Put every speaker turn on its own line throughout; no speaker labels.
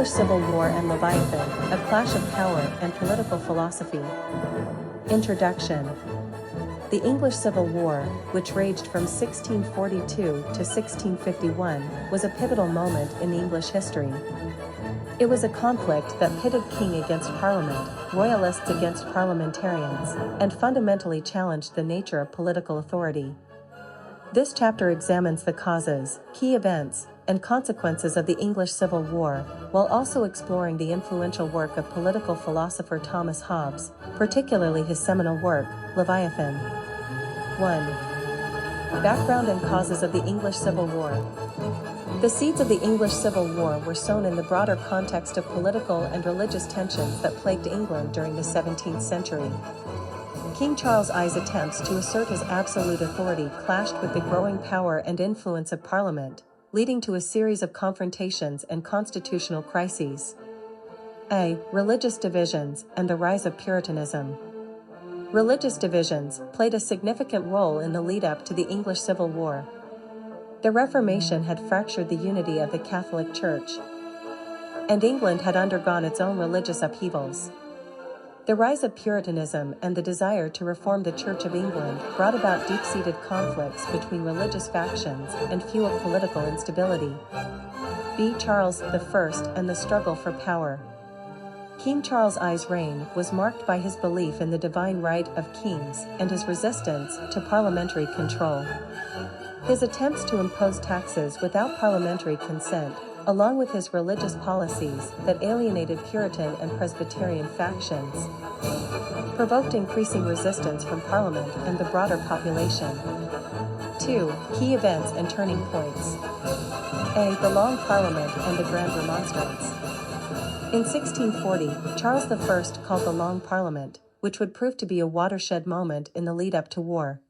English Civil War and Leviathan, a clash of power and political philosophy. Introduction. The English Civil War, which raged from 1642 to 1651, was a pivotal moment in English history. It was a conflict that pitted king against parliament, royalists against parliamentarians, and fundamentally challenged the nature of political authority. This chapter examines the causes, key events, and consequences of the English Civil War, while also exploring the influential work of political philosopher Thomas Hobbes, particularly his seminal work, Leviathan. 1. Background and causes of the English Civil War. The seeds of the English Civil War were sown in the broader context of political and religious tensions that plagued England during the 17th century. King Charles I's attempts to assert his absolute authority clashed with the growing power and influence of Parliament, leading to a series of confrontations and constitutional crises. A. Religious divisions and the rise of Puritanism. Religious divisions played a significant role in the lead-up to the English Civil War. The Reformation had fractured the unity of the Catholic Church, and England had undergone its own religious upheavals. The rise of Puritanism and the desire to reform the Church of England brought about deep-seated conflicts between religious factions and fueled political instability. B. Charles I and the struggle for power. King Charles I's reign was marked by his belief in the divine right of kings and his resistance to parliamentary control. His attempts to impose taxes without parliamentary consent, along with his religious policies that alienated Puritan and Presbyterian factions, provoked increasing resistance from Parliament and the broader population. 2. Key events and turning points. A. The Long Parliament and the Grand Remonstrance. In 1640, Charles I called the Long Parliament, which would prove to be a watershed moment in the lead-up to war.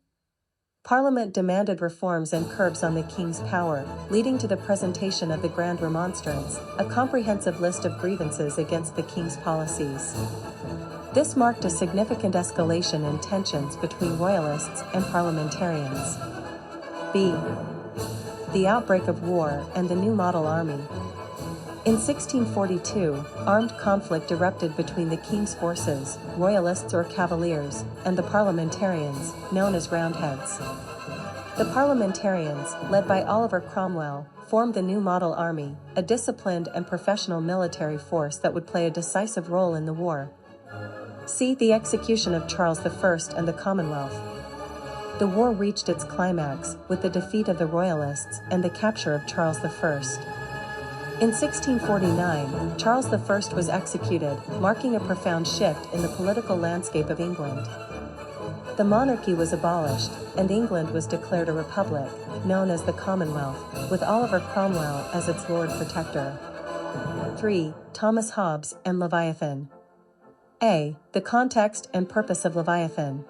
Parliament demanded reforms and curbs on the king's power, leading to the presentation of the Grand Remonstrance, a comprehensive list of grievances against the king's policies. This marked a significant escalation in tensions between royalists and parliamentarians. B. The outbreak of war and the New Model Army. In 1642, armed conflict erupted between the king's forces, royalists or cavaliers, and the parliamentarians, known as Roundheads. The parliamentarians, led by Oliver Cromwell, formed the New Model Army, a disciplined and professional military force that would play a decisive role in the war. C. The execution of Charles I and the Commonwealth. The war reached its climax with the defeat of the royalists and the capture of Charles I. In 1649, Charles I was executed, marking a profound shift in the political landscape of England. The monarchy was abolished, and England was declared a republic, known as the Commonwealth, with Oliver Cromwell as its Lord Protector. 3. Thomas Hobbes and Leviathan. A. The context and purpose of Leviathan.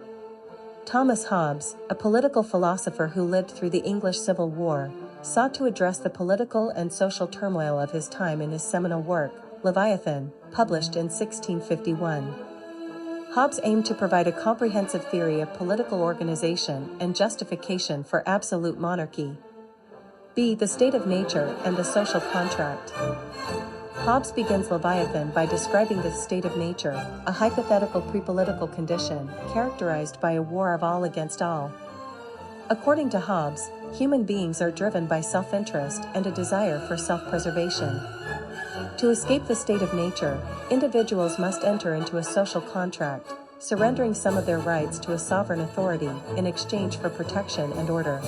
Thomas Hobbes, a political philosopher who lived through the English Civil War, sought to address the political and social turmoil of his time in his seminal work, Leviathan, published in 1651. Hobbes aimed to provide a comprehensive theory of political organization and justification for absolute monarchy. B. The state of nature and the social contract. Hobbes begins Leviathan by describing the state of nature, a hypothetical pre-political condition characterized by a war of all against all. According to Hobbes, human beings are driven by self-interest and a desire for self-preservation. To escape the state of nature, individuals must enter into a social contract, surrendering some of their rights to a sovereign authority in exchange for protection and order.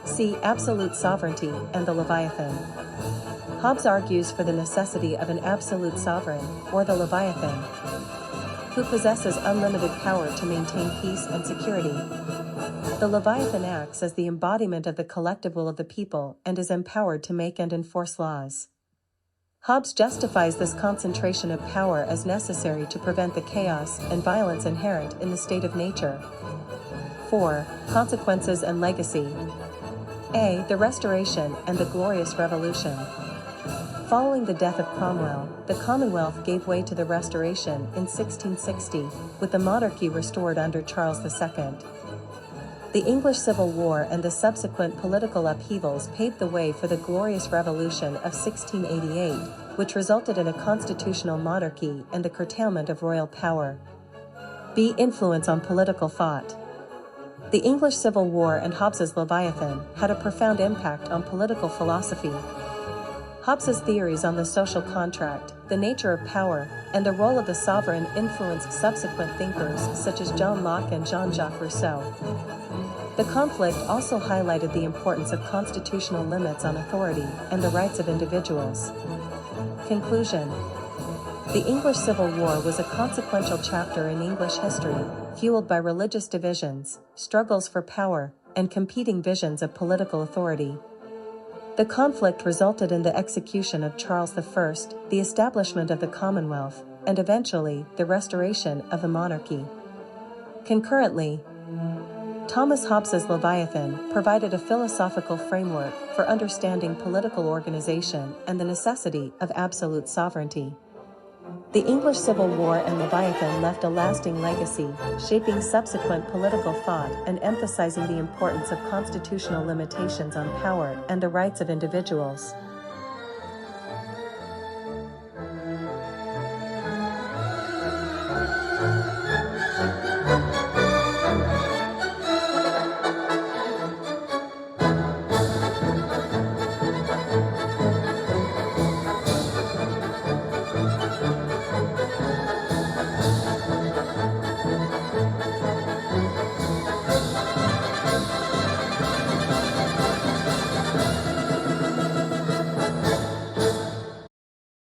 C. Absolute sovereignty and the Leviathan. Hobbes argues for the necessity of an absolute sovereign, or the Leviathan, who possesses unlimited power to maintain peace and security. The Leviathan acts as the embodiment of the collective will of the people and is empowered to make and enforce laws. Hobbes justifies this concentration of power as necessary to prevent the chaos and violence inherent in the state of nature. 4. Consequences and legacy. A. The Restoration and the Glorious Revolution. Following the death of Cromwell, the Commonwealth gave way to the Restoration in 1660, with the monarchy restored under Charles II. The English Civil War and the subsequent political upheavals paved the way for the Glorious Revolution of 1688, which resulted in a constitutional monarchy and the curtailment of royal power. B. Influence on political thought. The English Civil War and Hobbes's Leviathan had a profound impact on political philosophy. Hobbes's theories on the social contract, the nature of power, and the role of the sovereign influenced subsequent thinkers such as John Locke and Jean-Jacques Rousseau. The conflict also highlighted the importance of constitutional limits on authority and the rights of individuals. Conclusion. The English Civil War was a consequential chapter in English history, fueled by religious divisions, struggles for power, and competing visions of political authority. The conflict resulted in the execution of Charles I, the establishment of the Commonwealth, and eventually, the restoration of the monarchy. Concurrently, Thomas Hobbes's Leviathan provided a philosophical framework for understanding political organization and the necessity of absolute sovereignty. The English Civil War and Leviathan left a lasting legacy, shaping subsequent political thought and emphasizing the importance of constitutional limitations on power and the rights of individuals.